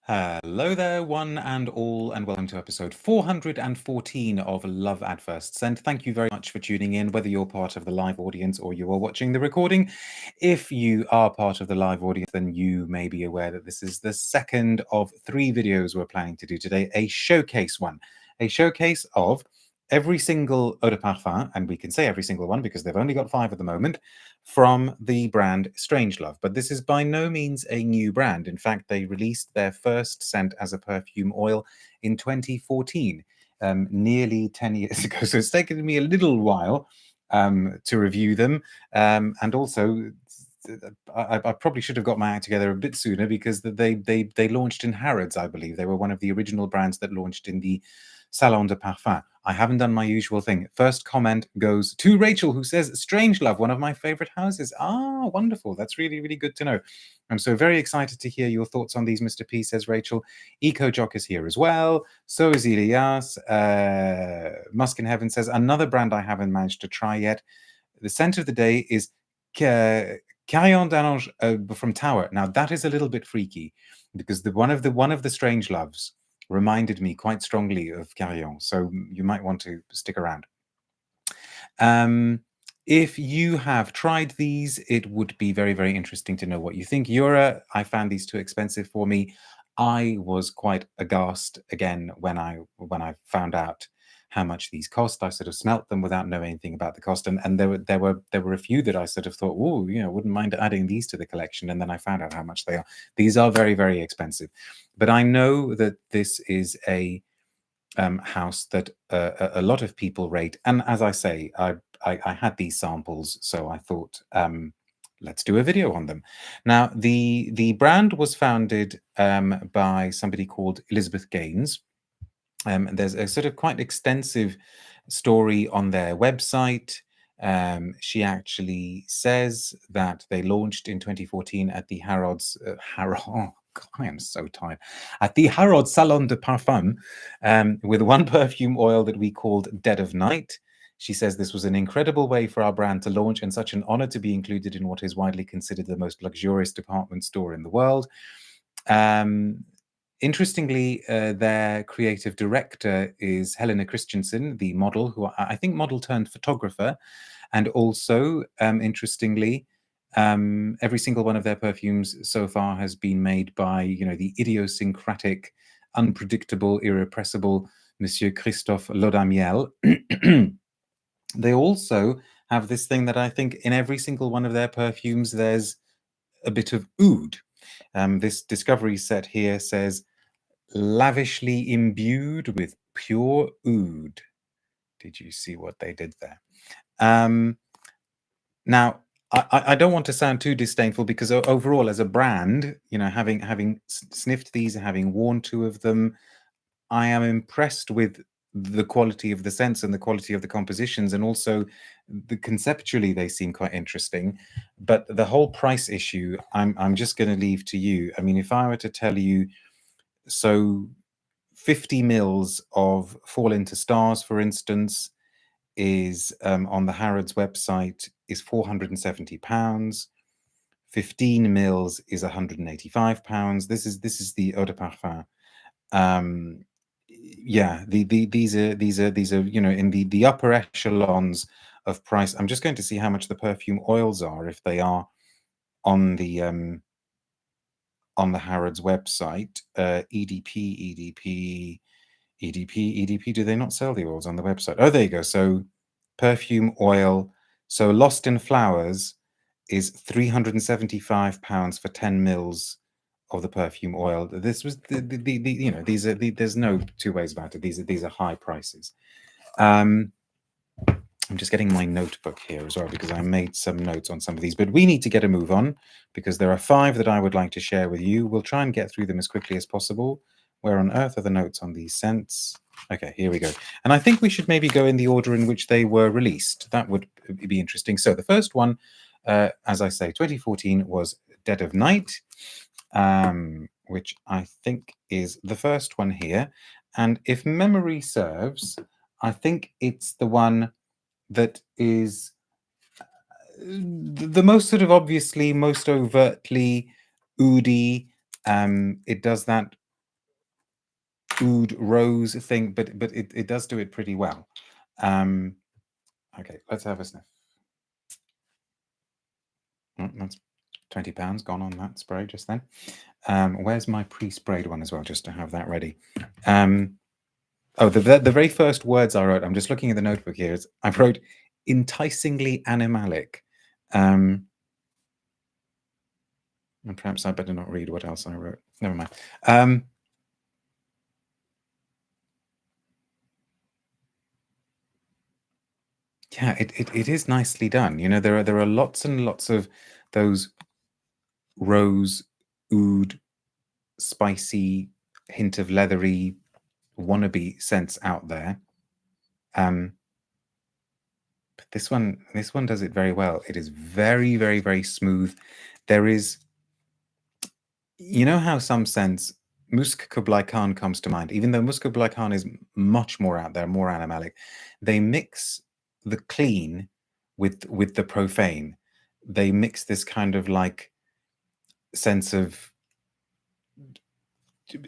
Hello there, one and all, and welcome to episode 414 of Love at First Scent. Thank you very much for tuning in, whether you're part of the live audience or you are watching the recording. If you are part of the live audience, then you may be aware that this is the second of 3 videos we're planning to do today, a showcase one. A showcase of every single eau de parfum, and we can say every single one because they've only got 5 at the moment, from the brand Strangelove. But this is by no means a new brand. In fact, they released their first scent as a perfume oil in 2014, nearly 10 years ago. So it's taken me a little while to review them. And also, I probably should have got my act together a bit sooner because they launched in Harrods, I believe. They were one of the original brands that launched in the Salon de Parfum. I haven't done my usual thing. First comment goes to Rachel, who says, Strangelove, one of my favorite houses. Ah, wonderful. That's really, really good to know. I'm so very excited to hear your thoughts on these, Mr. P, says Rachel. Eco Jock is here as well. So is Ilias. Musk in Heaven says, another brand I haven't managed to try yet. The scent of the day is Carillon d'Ange from Tower. Now, that is a little bit freaky because one of the Strangeloves reminded me quite strongly of Carillon, so you might want to stick around. If you have tried these, it would be very, very interesting to know what you think. Yura, I found these too expensive for me. I was quite aghast again when I found out how much these cost. I sort of smelt them without knowing anything about the cost, and there were a few that I sort of thought, oh, wouldn't mind adding these to the collection, and then I found out how much they are. These are very, very expensive, but I know that this is a house that a lot of people rate, and as I say, I had these samples, so I thought, let's do a video on them. Now, the brand was founded by somebody called Elizabeth Gaines. There's a sort of quite extensive story on their website. She actually says that they launched in 2014 at the Harrods. Oh, God, I am so tired. At the Harrods Salon de Parfum, with one perfume oil that we called Dead of Night. She says this was an incredible way for our brand to launch and such an honor to be included in what is widely considered the most luxurious department store in the world. Interestingly, their creative director is Helena Christensen, the model, who I think model turned photographer. And also, interestingly, every single one of their perfumes so far has been made by, the idiosyncratic, unpredictable, irrepressible Monsieur Christophe Laudamiel. They also have this thing that I think in every single one of their perfumes, there's a bit of oud. This discovery set here says, lavishly imbued with pure oud. Did you see what they did there? Now, I don't want to sound too disdainful because overall, as a brand, having sniffed these and having worn 2 of them, I am impressed with the quality of the scents and the quality of the compositions, and also conceptually they seem quite interesting. But the whole price issue, I'm just going to leave to you. I mean, if I were to tell you, so 50 mils of Fall Into Stars, for instance, is on the Harrods website is £470. 15 mils is £185. This is the eau de parfum. Yeah, these are in the upper echelons of price. I'm just going to see how much the perfume oils are, if they are on the Harrods website. EDP. Do they not sell the oils on the website? Oh, there you go. So perfume oil. So Lost in Flowers is £375 for 10 mils of the perfume oil. This was these are there's no two ways about it. These are high prices. I'm just getting my notebook here as well because I made some notes on some of these, but we need to get a move on because there are 5 that I would like to share with you. We'll try and get through them as quickly as possible. Where on earth are the notes on these scents? Okay, here we go. And I think we should maybe go in the order in which they were released. That would be interesting. So the first one, as I say, 2014 was Dead of Night, which I think is the first one here. And if memory serves, I think it's the one that is the most sort of obviously, most overtly oody. It does that oud rose thing, but it does do it pretty well. Okay, let's have a sniff. That's £20 gone on that spray just then. Where's my pre-sprayed one as well, just to have that ready? Oh, the very first words I wrote, I'm just looking at the notebook here, I wrote enticingly animalic. And perhaps I better not read what else I wrote. Never mind. Yeah, it is nicely done. You know, there are lots and lots of those rose, oud, spicy, hint of leathery wannabe scents out there. But this one does it very well. It is very, very, very smooth. There is, you know how some scents, Musk Kublai Khan comes to mind, even though Musk Kublai Khan is much more out there, more animalic. They mix the clean with the profane. They mix this kind of like sense of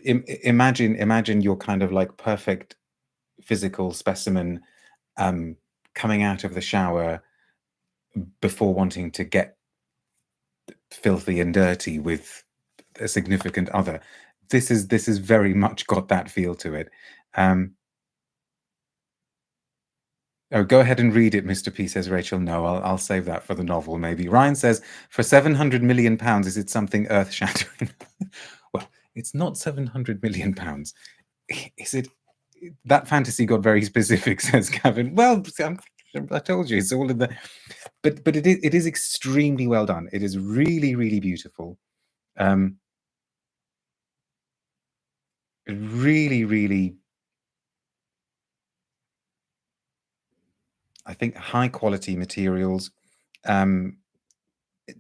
imagine your kind of like perfect physical specimen coming out of the shower before wanting to get filthy and dirty with a significant other. This is very much got that feel to it. Oh, go ahead and read it, Mr. P, says Rachel. No, I'll save that for the novel, maybe. Ryan says, for £700 million, is it something earth-shattering? Well, it's not £700 million. Is it? That fantasy got very specific, says Gavin. Well, I told you, it's all in the... But it is extremely well done. It is really, really beautiful. Really, really... I think high quality materials,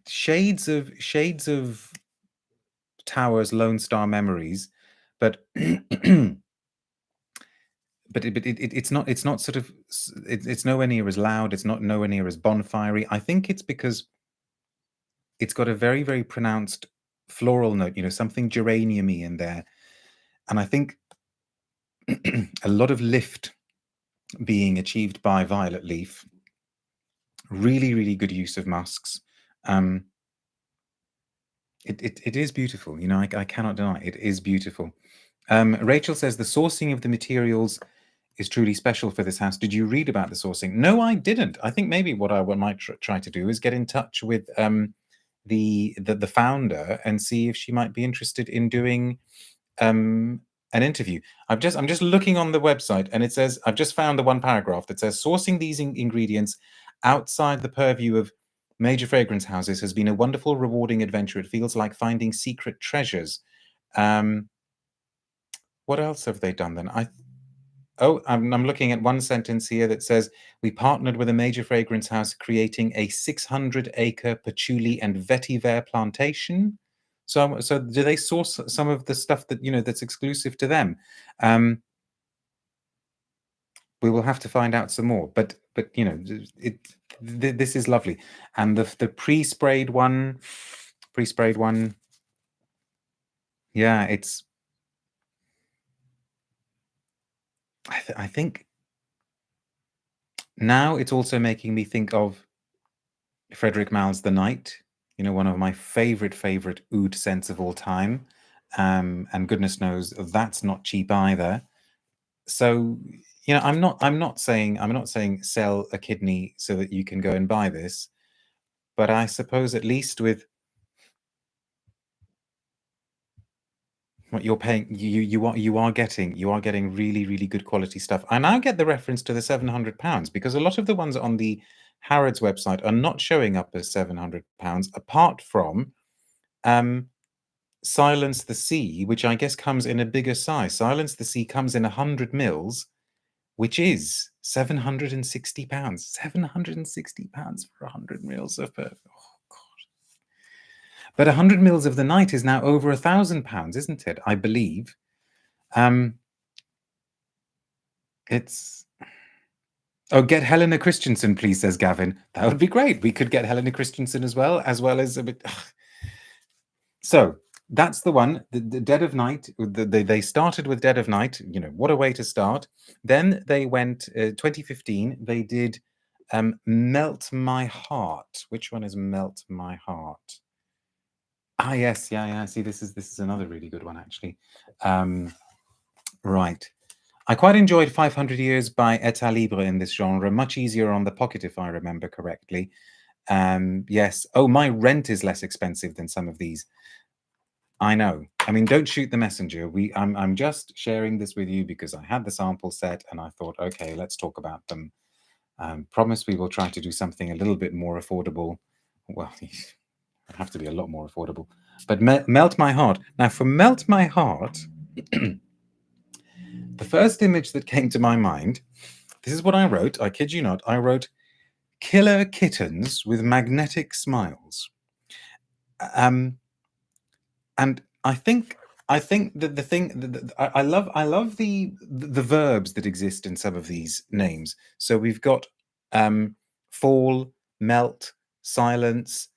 shades of Towers, Lone Star Memories, but it's not sort of, it's nowhere near as loud. It's not nowhere near as bonfirey. I think it's because it's got a very, very pronounced floral note, you know, something geranium-y in there, and I think a lot of lift being achieved by Violet Leaf. Really, really good use of musks. It is beautiful. You know, I cannot deny it is beautiful. Rachel says the sourcing of the materials is truly special for this house. Did you read about the sourcing? No, I didn't. I think maybe what I might try to do is get in touch with the founder and see if she might be interested in doing an interview. I'm just looking on the website, and it says, I've just found the one paragraph that says sourcing these ingredients outside the purview of major fragrance houses has been a wonderful, rewarding adventure. It feels like finding secret treasures. What else have they done then? I'm looking at one sentence here that says, we partnered with a major fragrance house creating a 600-acre patchouli and vetiver plantation. So do they source some of the stuff that, you know, that's exclusive to them? We will have to find out some more, but you know, this is lovely. And the pre-sprayed one, yeah, it's, I think now it's also making me think of Frederick Mal's The Night, you know, one of my favorite oud scents of all time. And goodness knows that's not cheap either. So, you know, I'm not saying sell a kidney so that you can go and buy this, but I suppose at least with what you're paying, you are getting really, really good quality stuff. I now get the reference to the £700 because a lot of the ones on the Harrods website are not showing up as £700, apart from Silence the Sea, which I guess comes in a bigger size. Silence the Sea comes in 100 mils, which is £760. £760 for 100 mils of perfume. Oh, God. But 100 mils of The Night is now over £1,000, isn't it? I believe. It's... Oh, get Helena Christensen, please, says Gavin. That would be great. We could get Helena Christensen as well as a bit... So, That's the one. The Dead of Night. They started with Dead of Night. You know, what a way to start. Then they went 2015. They did Melt My Heart. Which one is Melt My Heart? Ah, yes, yeah. See, this is another really good one actually. Right. I quite enjoyed 500 Years by Etat Libre in this genre. Much easier on the pocket, if I remember correctly. Yes. Oh, my rent is less expensive than some of these. I know. I mean, don't shoot the messenger. I'm just sharing this with you because I had the sample set and I thought, okay, let's talk about them. Promise we will try to do something a little bit more affordable. Well, it have to be a lot more affordable. But Melt My Heart. Now, for Melt My Heart, the first image that came to my mind, this is what I wrote. I kid you not. I wrote, killer kittens with magnetic smiles. And I think that the thing that I love the verbs that exist in some of these names. So we've got fall, melt, silence,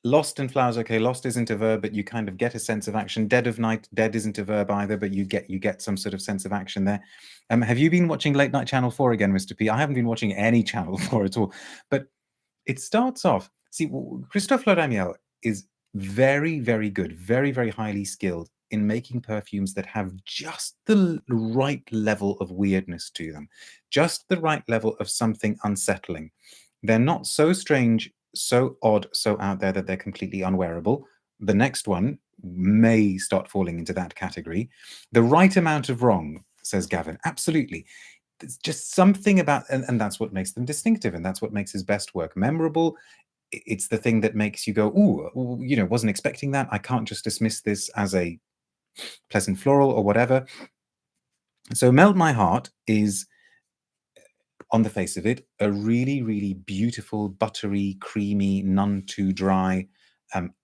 lost and flowers. Okay, lost isn't a verb, but you kind of get a sense of action. Dead of night, dead isn't a verb either, but you get some sort of sense of action there. Have you been watching Late Night Channel 4 again, Mr. P? I haven't been watching any Channel 4 at all, but it starts off. See, Christophe Laudamiel is very, very good, very, very highly skilled in making perfumes that have just the right level of weirdness to them, just the right level of something unsettling. They're not so strange, so odd, so out there that they're completely unwearable. The next one may start falling into that category. The right amount of wrong, says Gavin. Absolutely. There's just something about, and that's what makes them distinctive, and that's what makes his best work memorable. It's the thing that makes you go, ooh, you know, wasn't expecting that. I can't just dismiss this as a pleasant floral or whatever. So Melt My Heart is, on the face of it, a really, really beautiful, buttery, creamy, none too dry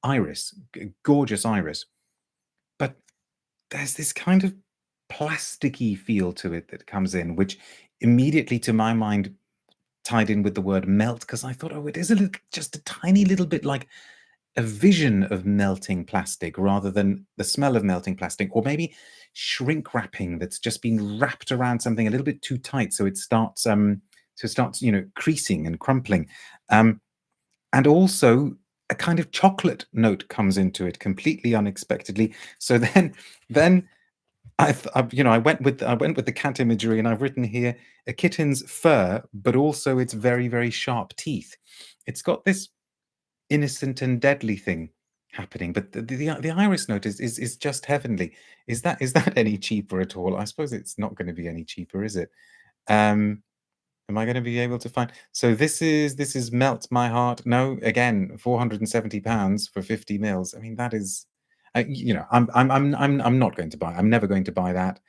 iris, gorgeous iris. But there's this kind of plasticky feel to it that comes in, which immediately, to my mind, tied in with the word melt, because I thought, oh, it is just a tiny little bit like a vision of melting plastic rather than the smell of melting plastic, or maybe shrink wrapping that's just been wrapped around something a little bit too tight, so it starts you know, creasing and crumpling, and also a kind of chocolate note comes into it completely unexpectedly. So then you know, I went with the cat imagery, and I've written here a kitten's fur, but also its very, very sharp teeth. It's got this innocent and deadly thing happening, but the iris note is just heavenly. Is that any cheaper at all? I suppose it's not going to be any cheaper, is it? Am I going to be able to find? So this is Melt My Heart. No, again, £470 for 50 mils. I mean, that is, you know, I'm not going to buy. I'm never going to buy that.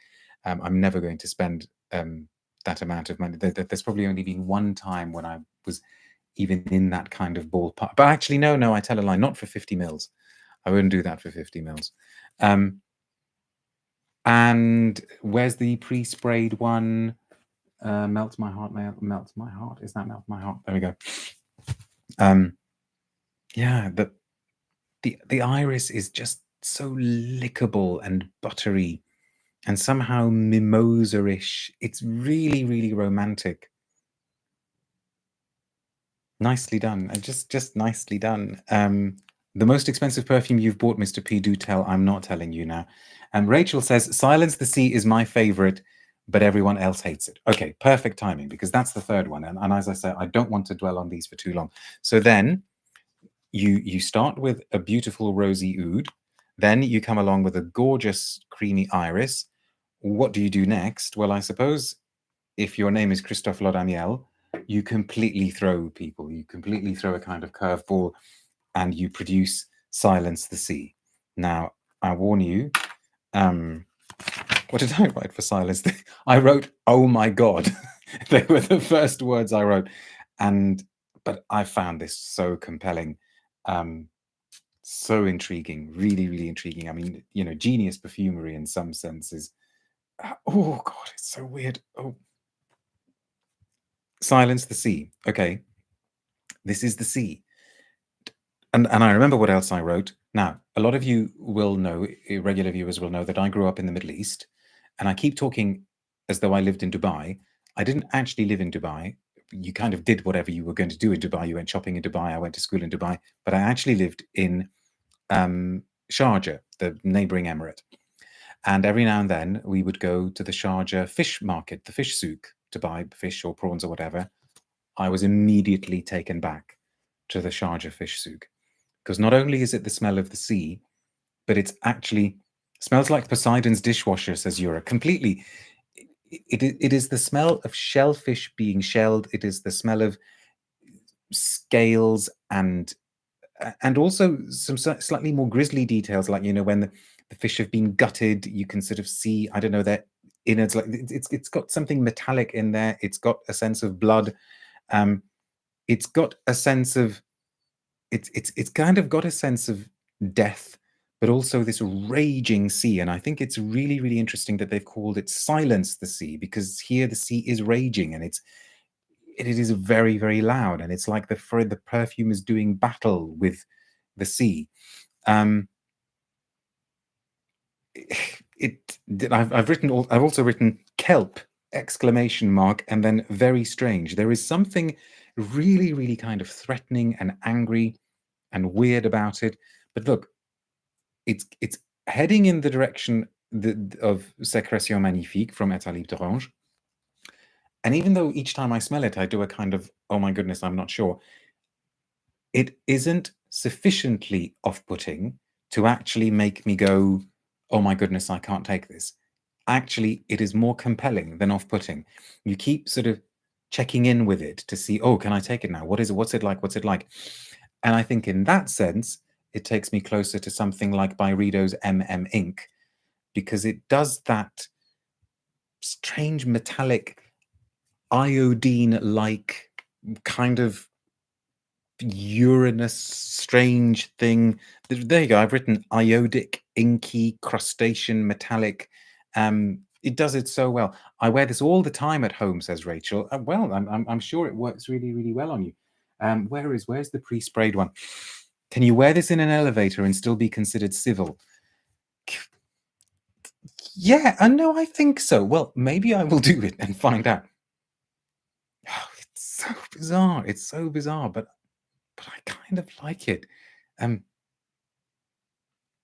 I'm never going to spend that amount of money. There's probably only been one time when I was even in that kind of ballpark. But actually, no, I tell a lie. Not for 50 mils. I wouldn't do that for 50 mils. And where's the pre-sprayed one? Melt My Heart, Melt My Heart. Is that Melt My Heart? There we go. Yeah, the iris is just so lickable and buttery and somehow mimosa-ish. It's really, really romantic. Nicely done. Just nicely done. The most expensive perfume you've bought, Mr. P, do tell. I'm not telling you now. And Rachel says, Silence the Sea is my favorite, but everyone else hates it. Okay, perfect timing, because that's the third one. And as I said, I don't want to dwell on these for too long. So then you start with a beautiful rosy oud. Then you come along with a gorgeous creamy iris. What do you do next? Well, I suppose if your name is Christophe Laudamiel, you completely throw people. You completely throw a kind of curveball, and you produce Silence the Sea. Now, I warn you, what did I write for Silence? I wrote, oh my God. They were the first words I wrote. But I found this so compelling, so intriguing, really, really intriguing. I mean, you know, genius perfumery in some senses. Oh God, it's so weird. Oh, Silence the Sea. Okay, this is the sea. And I remember what else I wrote. Now, a lot of you will know, regular viewers will know, that I grew up in the Middle East, and I keep talking as though I lived in Dubai. I didn't actually live in Dubai. You kind of did whatever you were going to do in Dubai. You went shopping in Dubai. I went to school in Dubai, but I actually lived in Sharjah, the neighboring emirate. And every now and then we would go to the Sharjah fish market, the fish souk, to buy fish or prawns or whatever. I was immediately taken back to the Sharjah fish souk, because not only is it the smell of the sea, but it's actually smells like Poseidon's dishwasher, says Yura. Completely. It is the smell of shellfish being shelled. It is the smell of scales and also some slightly more grisly details, like, you know, when the fish have been gutted, you can sort of see, I don't know, their innards. Like it's got something metallic in there. It's got a sense of blood. It's got a sense of it's kind of got a sense of death, but also this raging sea. And I think it's really, really interesting that they've called it Silence the Sea, because here the sea is raging and it is very, very loud, and it's like the perfume is doing battle with the sea. I've also written kelp exclamation mark and then very strange. There is something really, really kind of threatening and angry and weird about it. But look, it's heading in the direction of Sécrétion Magnifique from État Libre d'Orange. And even though each time I smell it, I do a kind of, oh my goodness, I'm not sure, it isn't sufficiently off-putting to actually make me go, oh my goodness, I can't take this. Actually, it is more compelling than off-putting. You keep sort of checking in with it to see, oh, can I take it now? What is it? What's it like? What's it like? And I think in that sense, it takes me closer to something like Byredo's MM Ink, because it does that strange metallic iodine-like kind of Uranus strange thing. There you go. I've written iodic, inky, crustacean, metallic. It does it so well. I wear this all the time at home, says Rachel. Well, I'm sure it works really, really well on you. Where's the pre-sprayed one? Can you wear this in an elevator and still be considered civil? Yeah, I know. I think so. Well, maybe I will do it and find out. Oh, it's so bizarre. It's so bizarre, but I kind of like it.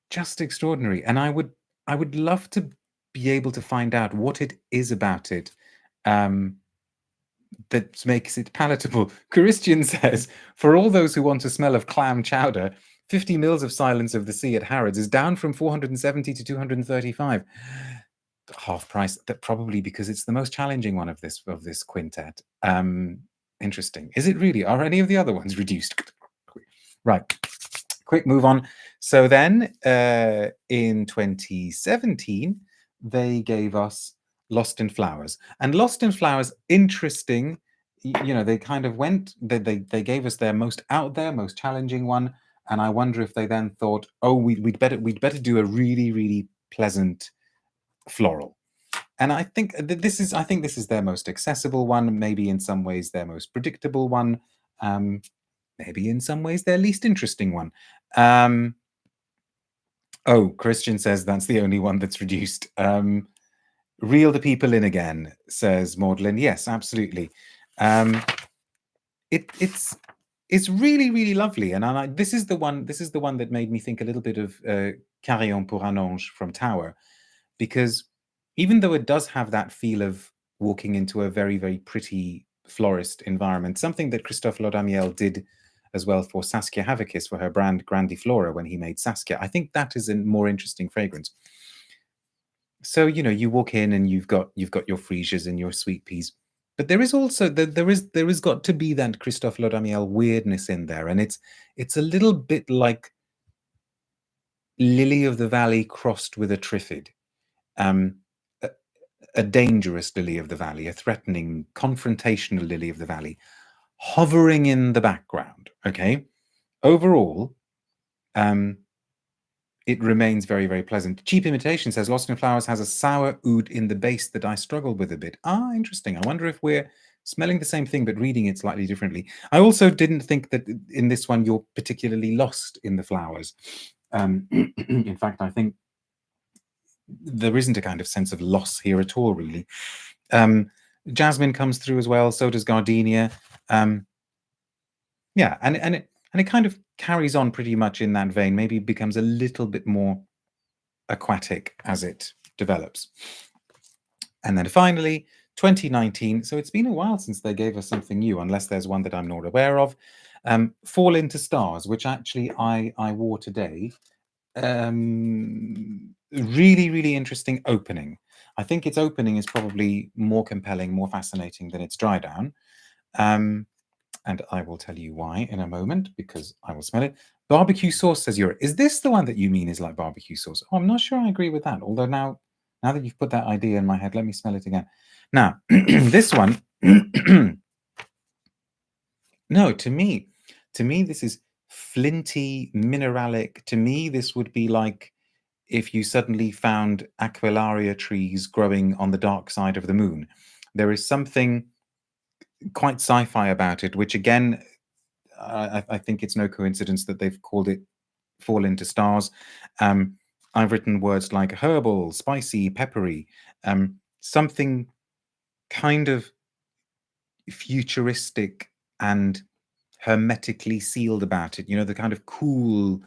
Just extraordinary. And I would love to be able to find out what it is about it that makes it palatable. Christian says, for all those who want a smell of clam chowder, 50 mils of Silence of the Sea at Harrods is down from 470 to 235. Half price. That probably because it's the most challenging one of this quintet. Interesting. Is it really? Are any of the other ones reduced? Right. Quick move on. So then in 2017, they gave us Lost in Flowers. And Lost in Flowers, interesting. You know, they kind of went, they gave us their most out there, most challenging one. And I wonder if they then thought, oh, we'd better do a really, really pleasant floral. And I think this is their most accessible one, maybe in some ways their most predictable one, maybe in some ways their least interesting one. Oh, Christian says that's the only one that's reduced. Reel the people in again, says Maudlin. Yes, absolutely. It's really, really lovely, and this is the one that made me think a little bit of Carillon pour un ange from Tower, because even though it does have that feel of walking into a very, very pretty florist environment, something that Christophe Laudamiel did as well for Saskia Havakis for her brand Grandiflora when he made Saskia. I think that is a more interesting fragrance. So, you know, you walk in and you've got your freesias and your sweet peas, but there is also there is got to be that Christophe Laudamiel weirdness in there, and it's a little bit like Lily of the Valley crossed with a Triffid. A dangerous lily of the valley, a threatening, confrontational lily of the valley, hovering in the background. Okay, overall, it remains very, very pleasant. Cheap Imitation says Lost in Flowers has a sour oud in the base that I struggled with a bit. Ah, interesting. I wonder if we're smelling the same thing but reading it slightly differently. I also didn't think that in this one you're particularly lost in the flowers. In fact, I think there isn't a kind of sense of loss here at all, really. Jasmine comes through as well, so does gardenia. Yeah, and it kind of carries on pretty much in that vein, maybe becomes a little bit more aquatic as it develops. And then finally, 2019, so it's been a while since they gave us something new, unless there's one that I'm not aware of. Fall Into Stars, which actually I wore today. Really, really interesting opening. I think its opening is probably more compelling, more fascinating than its dry down. And I will tell you why in a moment, because I will smell it. Barbecue sauce, says Europe. Is this the one that you mean is like barbecue sauce? Oh, I'm not sure I agree with that. Although now that you've put that idea in my head, let me smell it again. Now, this one, no, to me, this is flinty, mineralic. To me, this would be like if you suddenly found Aquilaria trees growing on the dark side of the moon. There is something quite sci-fi about it, which again, I think it's no coincidence that they've called it Fall Into Stars. I've written words like herbal, spicy, peppery, something kind of futuristic and hermetically sealed about it. You know, the kind of cool,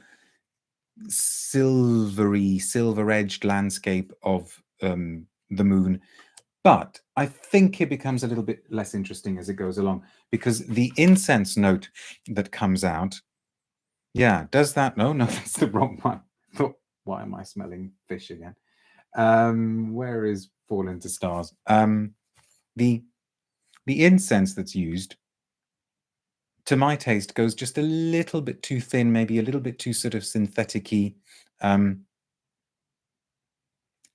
silvery, silver-edged landscape of the moon. But I think it becomes a little bit less interesting as it goes along, because the incense note that comes out, yeah, does that? No, that's the wrong one. Why am I smelling fish again? Where is Fall Into Stars? The incense that's used, to my taste, goes just a little bit too thin, maybe a little bit too sort of synthetic-y.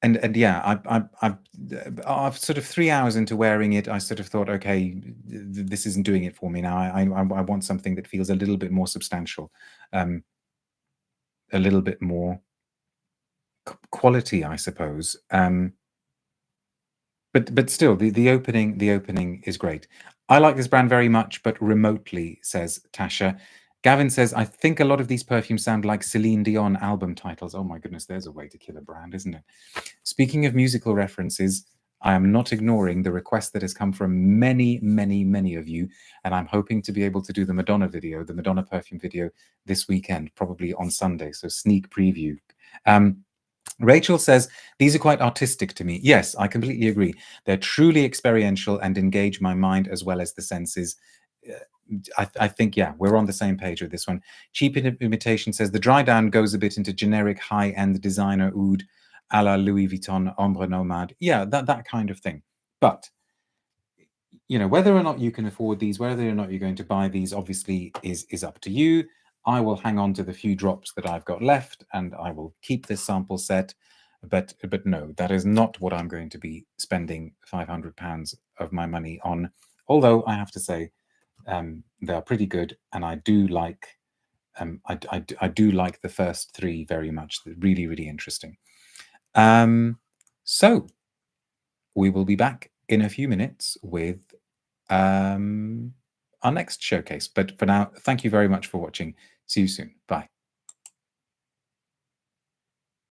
And yeah, I've sort of 3 hours into wearing it, I sort of thought, okay, this isn't doing it for me now. I want something that feels a little bit more substantial, a little bit more quality, I suppose. But still, the opening is great. I like this brand very much, but remotely, says Tasha. Gavin says, I think a lot of these perfumes sound like Celine Dion album titles. Oh my goodness, there's a way to kill a brand, isn't it? Speaking of musical references, I am not ignoring the request that has come from many, many, many of you, and I'm hoping to be able to do the Madonna video, the Madonna perfume video this weekend, probably on Sunday, so sneak preview. Rachel says, these are quite artistic to me. Yes, I completely agree. They're truly experiential and engage my mind as well as the senses. I think, yeah, we're on the same page with this one. Cheap Imitation says, the dry down goes a bit into generic high-end designer oud a la Louis Vuitton, Ombre Nomade. Yeah, that kind of thing. But, you know, whether or not you can afford these, whether or not you're going to buy these, obviously is up to you. I will hang on to the few drops that I've got left, and I will keep this sample set. But no, that is not what I'm going to be spending £500 of my money on. Although I have to say, they are pretty good, and I do like I do like the first three very much. They're really, really interesting. So we will be back in a few minutes with our next showcase. But for now, thank you very much for watching. See you soon. Bye.